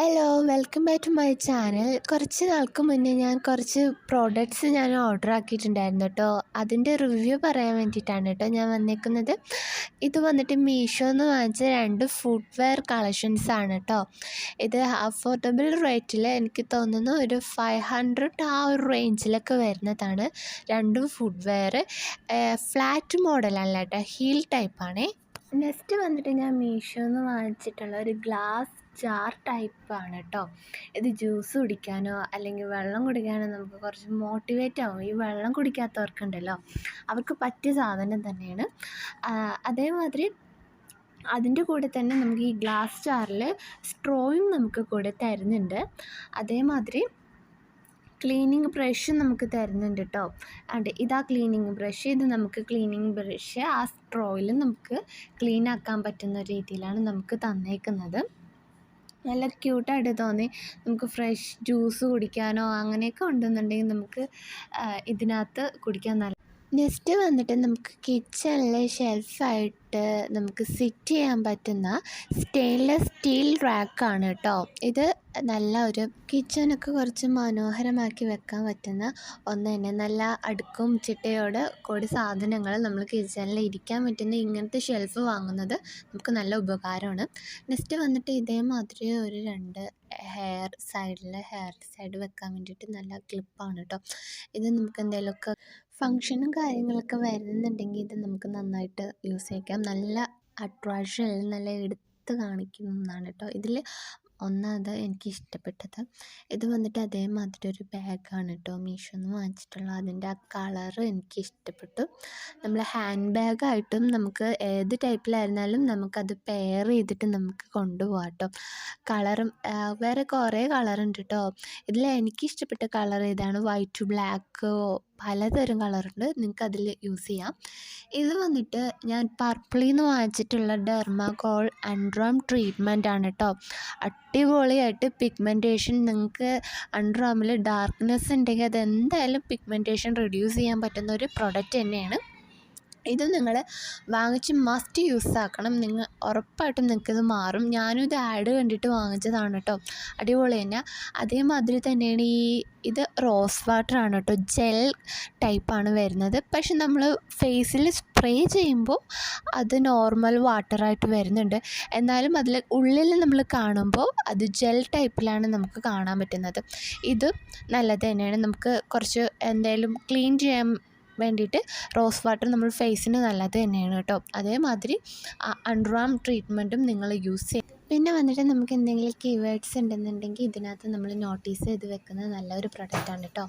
Hello welcome back to my channel. കുറച്ച് നാൾക്ക് മുന്നേ ഞാൻ കുറച്ച് പ്രോഡക്റ്റ്സ് ഓർഡർ ആക്കിയിട്ടുണ്ടായിരുന്നു കേട്ടോ. അതിൻ്റെ റിവ്യൂ പറയാൻ വേണ്ടിയിട്ടാണ് കേട്ടോ ഞാൻ വന്നേക്കുന്നത്. ഇത് വന്നിട്ട് മീഷോന്ന് വാങ്ങിച്ച 2 ഫുട്വെയർ കളക്ഷൻസ് ആണ് കേട്ടോ. ഇത് അഫോർഡബിൾ റേറ്റിൽ എനിക്ക് തോന്നുന്നു ഒരു 500 ആ ഒരു റേഞ്ചിലൊക്കെ വരുന്നതാണ്. 2 ഫുട്വെയർ ഫ്ലാറ്റ് മോഡലല്ല കേട്ടോ, ഹീൽ ടൈപ്പാണേ. നെക്സ്റ്റ് വന്നിട്ട് ഞാൻ മീഷോന്ന് വാങ്ങിച്ചിട്ടുള്ള ഒരു ഗ്ലാസ് ജാർ ടൈപ്പാണ് കേട്ടോ. ഇത് ജ്യൂസ് കുടിക്കാനോ അല്ലെങ്കിൽ വെള്ളം കുടിക്കാനോ നമുക്ക് കുറച്ച് മോട്ടിവേറ്റ് ആവും. ഈ വെള്ളം കുടിക്കാത്തവർക്കുണ്ടല്ലോ, അവർക്ക് പറ്റിയ സാധനം തന്നെയാണ്. അതേമാതിരി അതിൻ്റെ കൂടെ തന്നെ നമുക്ക് ഈ ഗ്ലാസ് ജാറിൽ സ്ട്രോയും നമുക്ക് കൂടെ തരുന്നുണ്ട്. അതേമാതിരി ക്ലീനിങ് ബ്രഷ് നമുക്ക് തരുന്നുണ്ട് കേട്ടോ. അതെ, ഇതാ ക്ലീനിങ് ബ്രഷ്. ഇത് നമുക്ക് ക്ലീനിങ് ബ്രഷ് ആ സ്ട്രോയിൽ നമുക്ക് ക്ലീൻ ആക്കാൻ പറ്റുന്ന രീതിയിലാണ് നമുക്ക് തന്നേക്കുന്നത്. നല്ല ക്യൂട്ടായിട്ട് തോന്നി. നമുക്ക് ഫ്രഷ് ജ്യൂസ് കുടിക്കാനോ അങ്ങനെയൊക്കെ ഉണ്ടെന്നുണ്ടെങ്കിൽ നമുക്ക് ഇതിനകത്ത് കുടിക്കാൻ നല്ല. നെക്സ്റ്റ് വന്നിട്ട് നമുക്ക് കിച്ചണിൽ ഷെൽഫായിട്ട് നമുക്ക് സിറ്റ് ചെയ്യാൻ പറ്റുന്ന സ്റ്റെയിൻലെസ് സ്റ്റീൽ റാക്കാണ് കേട്ടോ. ഇത് നല്ല ഒരു കിച്ചണൊക്കെ കുറച്ച് മനോഹരമാക്കി വെക്കാൻ പറ്റുന്ന ഒന്ന് തന്നെ. നല്ല അടുക്കും ചിട്ടയോടെ കൂടി സാധനങ്ങൾ നമ്മൾ കിച്ചണിൽ ഇരിക്കാൻ പറ്റുന്ന ഇങ്ങനത്തെ ഷെൽഫ് വാങ്ങുന്നത് നമുക്ക് നല്ല ഉപകാരമാണ്. നെക്സ്റ്റ് വന്നിട്ട് ഇതേമാതിരി ഒരു 2 ഹെയർ സൈഡ് വെക്കാൻ വേണ്ടിയിട്ട് നല്ല ക്ലിപ്പാണ് കേട്ടോ. ഇത് നമുക്ക് എന്തെങ്കിലുമൊക്കെ ഫങ്ഷനും കാര്യങ്ങളൊക്കെ വരുന്നുണ്ടെങ്കിൽ ഇത് നമുക്ക് നന്നായിട്ട് യൂസ് ചെയ്യിക്കാം. നല്ല അട്രാക്ഷൻ, നല്ല എടുത്ത് കാണിക്കുന്ന ഒന്നാണ് കേട്ടോ. ഇതിൽ ഒന്നാമത് എനിക്ക് ഇഷ്ടപ്പെട്ടത് ഇത് വന്നിട്ട് അതേമാതിരി ഒരു ബാഗാണ് കേട്ടോ, മീഷോന്ന് വാങ്ങിച്ചിട്ടുള്ള. അതിൻ്റെ ആ കളറ് എനിക്ക് ഇഷ്ടപ്പെട്ടു. നമ്മൾ ഹാൻഡ് ബാഗായിട്ടും നമുക്ക് ഏത് ടൈപ്പിലായിരുന്നാലും നമുക്കത് പെയർ ചെയ്തിട്ട് നമുക്ക് കൊണ്ടുപോകാം കേട്ടോ. കളറും വേറെ കുറേ കളറുണ്ട് കേട്ടോ. ഇതിൽ എനിക്കിഷ്ടപ്പെട്ട കളർ ഇതാണ്. വൈറ്റ്, ബ്ലാക്ക്, പലതരം കളറുണ്ട്, നിങ്ങൾക്ക് അതിൽ യൂസ് ചെയ്യാം. ഇത് വന്നിട്ട് ഞാൻ പർപ്പിളിൽ നിന്ന് വാങ്ങിച്ചിട്ടുള്ള ഡെർമാകോൾ അണ്ടർ ട്രീറ്റ്മെൻ്റ് ആണ് കേട്ടോ. അടിപൊളിയായിട്ട് പിഗ്മെൻറ്റേഷൻ, നിങ്ങൾക്ക് അണ്ടർ ആർമിൽ ഡാർക്ക്നെസ് ഉണ്ടെങ്കിൽ അതെന്തായാലും പിഗ്മെൻറ്റേഷൻ റെഡ്യൂസ് ചെയ്യാൻ പറ്റുന്ന ഒരു പ്രൊഡക്റ്റ് തന്നെയാണ്. ഇത് നിങ്ങൾ വാങ്ങിച്ച് മസ്റ്റ് യൂസ് ആക്കണം. നിങ്ങൾ ഉറപ്പായിട്ടും നിങ്ങൾക്കിത് മാറും. ഞാനും ഇത് ആഡ് കണ്ടിട്ട് വാങ്ങിച്ചതാണ് കേട്ടോ. അടിപൊളി തന്നെ. അതേമാതിരി തന്നെയാണ് ഇത് റോസ് വാട്ടറാണ് കേട്ടോ. ജെൽ ടൈപ്പാണ് വരുന്നത്. പക്ഷെ നമ്മൾ ഫേസിൽ സ്പ്രേ ചെയ്യുമ്പോൾ അത് നോർമൽ വാട്ടറായിട്ട് വരുന്നുണ്ട്. എന്നാലും അതിൽ ഉള്ളിൽ നമ്മൾ കാണുമ്പോൾ അത് ജെൽ ടൈപ്പിലാണ് നമുക്ക് കാണാൻ പറ്റുന്നത്. ഇത് നല്ലത് തന്നെയാണ്. നമുക്ക് കുറച്ച് എന്തായാലും ക്ലീൻ ചെയ്യാൻ വേണ്ടിയിട്ട് റോസ് വാട്ടർ നമ്മൾ ഫേസിന് നല്ലത് തന്നെയാണ് കേട്ടോ. അതേമാതിരി അണ്ടർ ആം ട്രീറ്റ്മെൻറ്റും നിങ്ങൾ യൂസ് ചെയ്യും. പിന്നെ വന്നിട്ട് നമുക്ക് എന്തെങ്കിലും കീവേഡ്സ് ഉണ്ടെന്നുണ്ടെങ്കിൽ ഇതിനകത്ത് നമ്മൾ നോട്ടീസ് ചെയ്ത് വെക്കുന്നത് നല്ലൊരു പ്രൊഡക്റ്റാണ് കേട്ടോ.